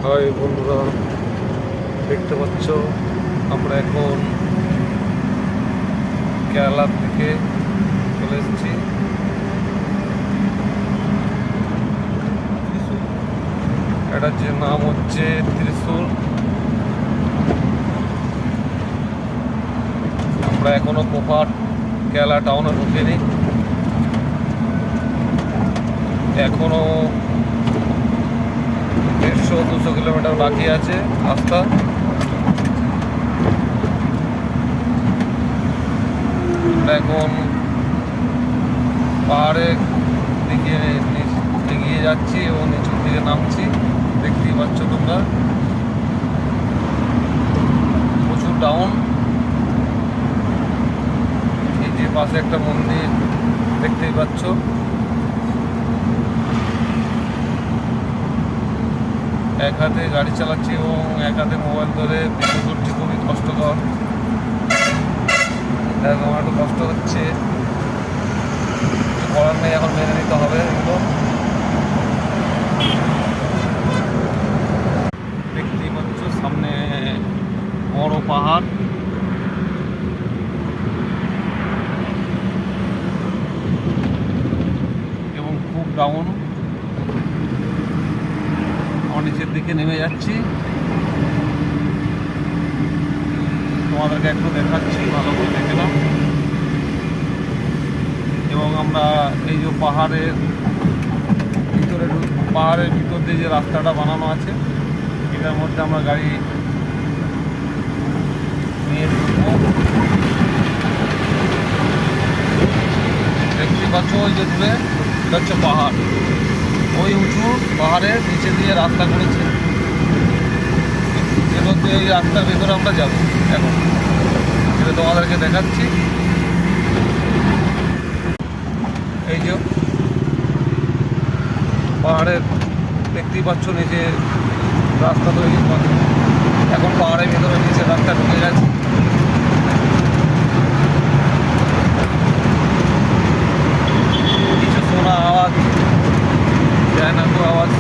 High বন্ধুরা, দেখতে পাচ্ছ আমরা এখন কেরালার দিকে চলে এসেছি। এটার যে নাম হচ্ছে ত্রিশূল। আমরা এখনো প্রপার কেরালা টাউনে ঢুকিনি, এখনো 150-200 কিলোমিটার বাকি আছে রাস্তা। এখন পাহাড়ের দিকে এগিয়ে যাচ্ছি এবং নিচুর দিকে নামছি। দেখতেই পাচ্ছ তোমরা, প্রচুর ডাউন। এই যে পাশে একটা মন্দির দেখতেই পাচ্ছ। এক হাতে গাড়ি চালাচ্ছি এবং এক হাতে মোবাইল ধরে ভিডিও করছি, খুবই কষ্টকর। আমার একটু কষ্ট হচ্ছে, করার নেই, এখন মেনে নিতে হবে এগুলো। দেখতেই পাচ্ছ সামনে বড় পাহাড় এবং খুব ডাউন। নিচের দিকে নেমে যাচ্ছি, তোমাদেরকে একটু দেখাচ্ছি, ভালো করে দেখে নাও। এবং আমরা এই যে পাহাড়ের ভিতর দিয়ে যে রাস্তাটা বানানো আছে, এটার মধ্যে আমরা গাড়ি নিয়ে ঢুকবো। দেখতে পাচ্ছ ওই যে দূরে, এটা হচ্ছে পাহাড়। ওই উঁচু পাহাড়ের নিচে দিয়ে রাস্তা করেছে, এবার এই রাস্তার ভেতরে আমরা যাব। এখন এটা তোমাদেরকে দেখাচ্ছি। এই যে পাহাড়ের দেখতেই পাচ্ছ নিচে রাস্তা তৈরি, এখন পাহাড়ের ভেতরে নিচে রাস্তা ঢুকে গেছে। কিছু শোনা আওয়াজ যায় না তো, আওয়াজ